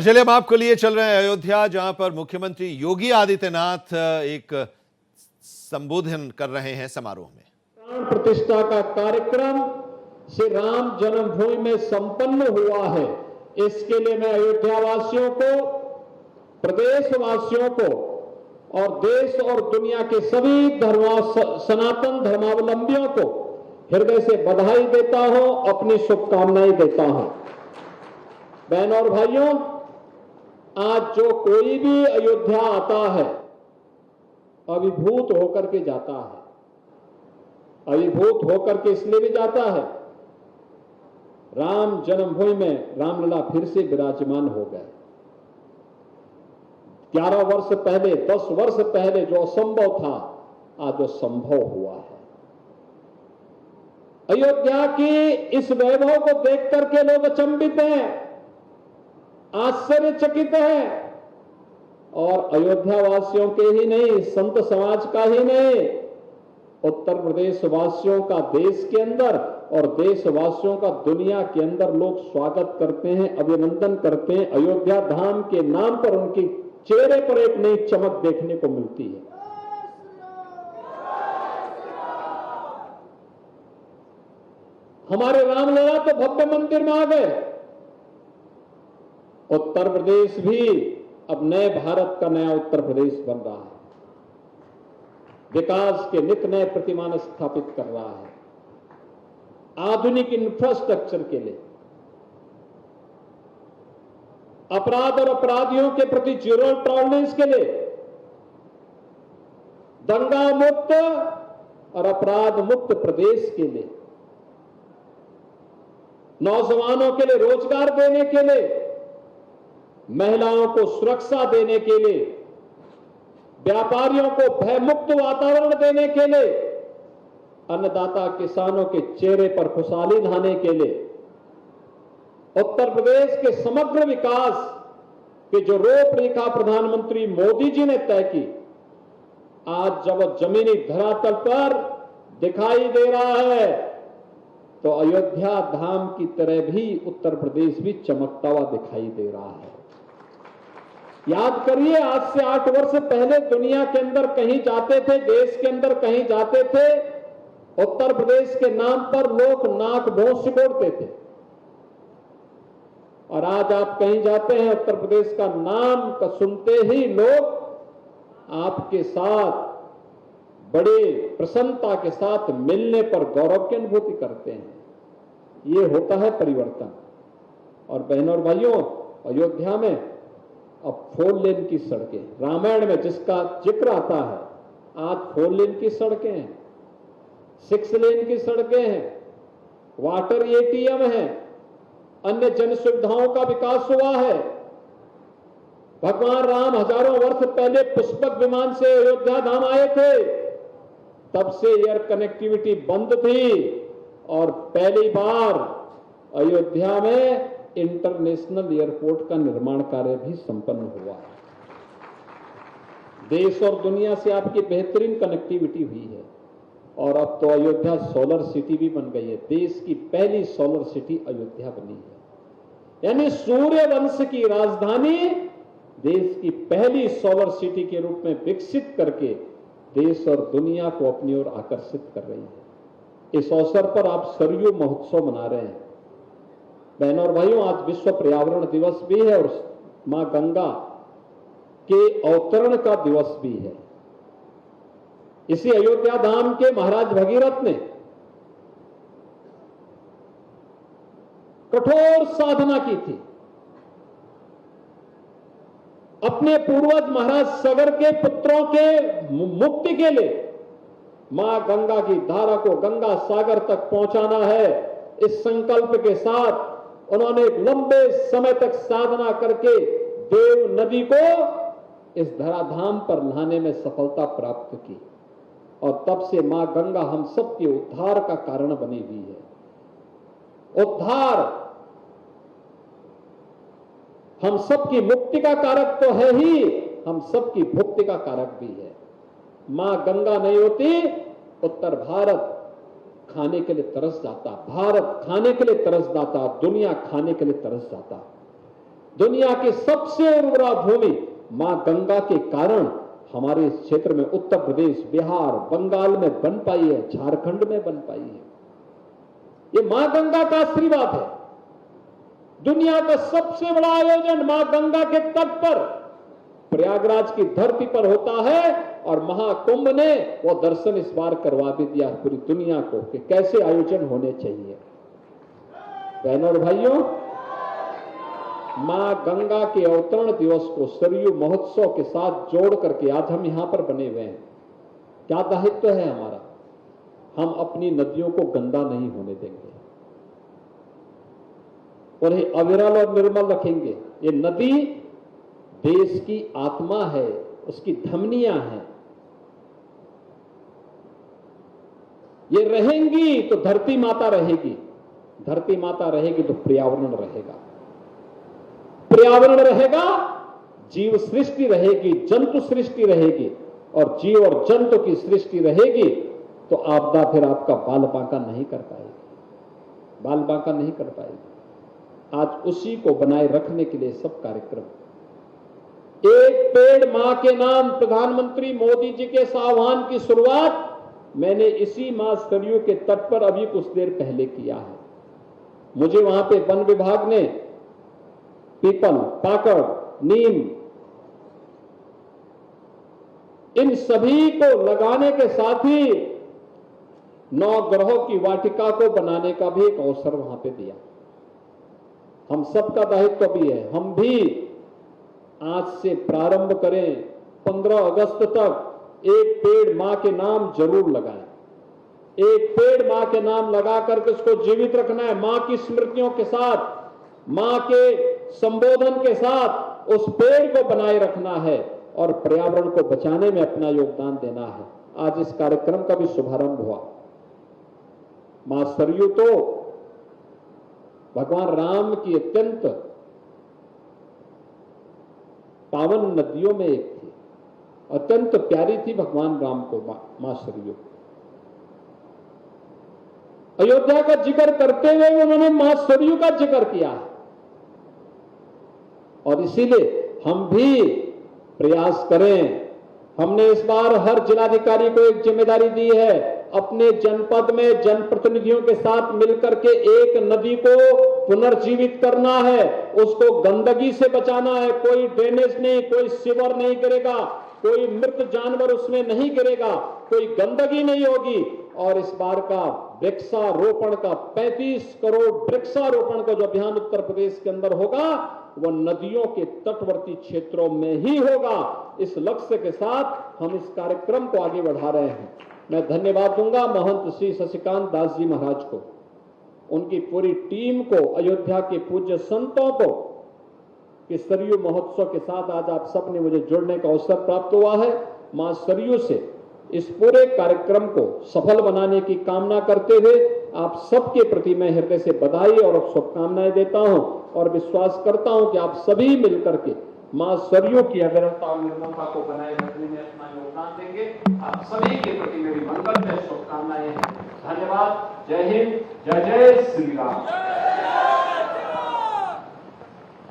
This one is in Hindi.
चलिए हम आपको लिए चल रहे हैं अयोध्या, जहां पर मुख्यमंत्री योगी आदित्यनाथ एक संबोधन कर रहे हैं समारोह में। प्राण प्रतिष्ठा का कार्यक्रम श्री राम जन्मभूमि में संपन्न हुआ है। इसके लिए मैं अयोध्या वासियों को, प्रदेशवासियों को और देश और दुनिया के सभी सनातन धर्मावलंबियों को हृदय से बधाई देता हूं, अपनी शुभकामनाएं देता हूं। बहनों और भाइयों, आज जो कोई भी अयोध्या आता है अभिभूत होकर के जाता है। अभिभूत होकर के इसलिए भी जाता है, राम जन्मभूमि में रामलला फिर से विराजमान हो गए। 11 वर्ष पहले, 10 वर्ष पहले जो असंभव था, आज वो संभव हुआ है। अयोध्या की इस वैभव को देख करके लोग अचंभित हैं, आश्चर्यचकित हैं। और अयोध्या वासियों के ही नहीं, संत समाज का ही नहीं, उत्तर प्रदेश वासियों का देश के अंदर और देशवासियों का दुनिया के अंदर लोग स्वागत करते हैं, अभिनंदन करते हैं। अयोध्या धाम के नाम पर उनकी चेहरे पर एक नई चमक देखने को मिलती है। हमारे रामलला तो भव्य मंदिर में आ गए। उत्तर प्रदेश भी अब नए भारत का नया उत्तर प्रदेश बन रहा है, विकास के नित नए प्रतिमान स्थापित कर रहा है। आधुनिक इंफ्रास्ट्रक्चर के लिए, अपराध और अपराधियों के प्रति जीरो टॉलरेंस के लिए, दंगा मुक्त और अपराध मुक्त प्रदेश के लिए, नौजवानों के लिए रोजगार देने के लिए, महिलाओं को सुरक्षा देने के लिए, व्यापारियों को भयमुक्त वातावरण देने के लिए, अन्नदाता किसानों के चेहरे पर खुशहाली लाने के लिए, उत्तर प्रदेश के समग्र विकास की जो रूपरेखा प्रधानमंत्री मोदी जी ने तय की, आज जब जमीनी धरातल पर दिखाई दे रहा है, तो अयोध्या धाम की तरह भी उत्तर प्रदेश भी चमकता हुआ दिखाई दे रहा है। याद करिए, आज से 8 वर्ष पहले दुनिया के अंदर कहीं जाते थे, देश के अंदर कहीं जाते थे, उत्तर प्रदेश के नाम पर लोग नाक भौं सिकोड़ते थे। और आज आप कहीं जाते हैं, उत्तर प्रदेश का नाम का सुनते ही लोग आपके साथ बड़े प्रसन्नता के साथ मिलने पर गौरव की अनुभूति करते हैं। ये होता है परिवर्तन। और बहनों और भाइयों, अयोध्या में अब 4 लेन की सड़कें, रामायण में जिसका जिक्र आता है, आज 4 लेन की सड़कें हैं, 6 लेन की सड़कें हैं, वाटर एटीएम है, अन्य जन सुविधाओं का विकास हुआ है। भगवान राम हजारों वर्ष पहले पुष्पक विमान से अयोध्या धाम आए थे, तब से एयर कनेक्टिविटी बंद थी और पहली बार अयोध्या में इंटरनेशनल एयरपोर्ट का निर्माण कार्य भी संपन्न हुआ है। देश और दुनिया से आपकी बेहतरीन कनेक्टिविटी हुई है। और अब तो अयोध्या सोलर सिटी भी बन गई है। देश की पहली सोलर सिटी अयोध्या बनी है, यानी सूर्य वंश की राजधानी देश की पहली सोलर सिटी के रूप में विकसित करके देश और दुनिया को अपनी ओर आकर्षित कर रही है। इस अवसर पर आप सरयू महोत्सव मना रहे हैं। बहनों और भाइयों, आज विश्व पर्यावरण दिवस भी है और मां गंगा के अवतरण का दिवस भी है। इसी अयोध्या धाम के महाराज भगीरथ ने कठोर साधना की थी। अपने पूर्वज महाराज सगर के पुत्रों के मुक्ति के लिए मां गंगा की धारा को गंगा सागर तक पहुंचाना है, इस संकल्प के साथ उन्होंने लंबे समय तक साधना करके देव नदी को इस धराधाम पर लाने में सफलता प्राप्त की। और तब से मां गंगा हम सबके उद्धार का कारण बनी हुई है। उद्धार हम सबकी मुक्ति का कारक तो है ही, हम सबकी भुक्ति का कारक भी है। मां गंगा नहीं होती, उत्तर भारत खाने के लिए तरस जाता, भारत खाने के लिए तरस जाता, दुनिया खाने के लिए तरस जाता। दुनिया की सबसे उर्वरा भूमि मां गंगा के कारण हमारे इस क्षेत्र में उत्तर प्रदेश, बिहार, बंगाल में बन पाई है, झारखंड में बन पाई है। ये मां गंगा का आशीर्वाद है। दुनिया का सबसे बड़ा आयोजन मां गंगा के तट पर प्रयागराज की धरती पर होता है और महाकुंभ ने वो दर्शन इस बार करवा भी दिया पूरी दुनिया को कि कैसे आयोजन होने चाहिए। बहनों और भाइयों, मां गंगा के अवतरण दिवस को सरयू महोत्सव के साथ जोड़ करके आज हम यहां पर बने हुए हैं। क्या दायित्व है हमारा? हम अपनी नदियों को गंदा नहीं होने देंगे, उन्हें अविरल और निर्मल रखेंगे। ये नदी देश की आत्मा है, उसकी धमनियां हैं। ये रहेंगी तो धरती माता रहेगी, धरती माता रहेगी तो पर्यावरण रहेगा, पर्यावरण रहेगा, जीव सृष्टि रहेगी, जंतु सृष्टि रहेगी, और जीव और जंतु की सृष्टि रहेगी तो आपदा फिर आपका बाल बांका नहीं कर पाएगी, बाल बांका नहीं कर पाएगी। आज उसी को बनाए रखने के लिए सब कार्यक्रम। एक पेड़ मां के नाम प्रधानमंत्री मोदी जी के इस आह्वान की शुरुआत मैंने इसी मां सरयू के तट पर अभी कुछ देर पहले किया है। मुझे वहां पे वन विभाग ने पीपल, पाकड़, नीम, इन सभी को लगाने के साथ ही 9 ग्रहों की वाटिका को बनाने का भी एक अवसर वहां पे दिया। हम सबका दायित्व भी है, हम भी आज से प्रारंभ करें। 15 अगस्त तक एक पेड़ मां के नाम जरूर लगाएं। एक पेड़ मां के नाम लगा करके उसको जीवित रखना है, मां की स्मृतियों के साथ, मां के संबोधन के साथ उस पेड़ को बनाए रखना है और पर्यावरण को बचाने में अपना योगदान देना है। आज इस कार्यक्रम का भी शुभारंभ हुआ। मां सरयू तो भगवान राम की अत्यंत पावन नदियों में एक थी, अत्यंत प्यारी थी भगवान राम को मां सरयू। अयोध्या का जिक्र करते हुए उन्होंने मां सरयू का जिक्र किया है और इसीलिए हम भी प्रयास करें। हमने इस बार हर जिलाधिकारी को एक जिम्मेदारी दी है, अपने जनपद में जनप्रतिनिधियों के साथ मिलकर के एक नदी को पुनर्जीवित करना है, उसको गंदगी से बचाना है। कोई ड्रेनेज नहीं, कोई सीवर नहीं गिरेगा, कोई मृत जानवर उसमें नहीं गिरेगा, कोई गंदगी नहीं होगी। और इस बार का वृक्षारोपण का 35 करोड़ वृक्षारोपण का जो अभियान उत्तर प्रदेश के अंदर होगा वो नदियों के तटवर्ती क्षेत्रों में ही होगा। इस लक्ष्य के साथ हम इस कार्यक्रम को आगे बढ़ा रहे हैं। मैं धन्यवाद दूंगा महंत श्री शशिकांत दास जी महाराज को, उनकी पूरी टीम को, अयोध्या के पूज्य संतों को कि सरयू महोत्सव के साथ आज आप सबने मुझे जुड़ने का अवसर प्राप्त हुआ है। मां सरयू से इस पूरे कार्यक्रम को सफल बनाने की कामना करते हुए आप सबके प्रति मैं हृदय से बधाई और शुभकामनाएं देता हूं और विश्वास करता हूं कि आप सभी मिलकर के मां सरयू की अविरलता और निर्मलता को बनाए रखने में अपना योगदान देंगे। आप सभी के प्रति मेरी मंगल शुभकामनाएं हैं। धन्यवाद। जय हिंद, जय जय श्री राम।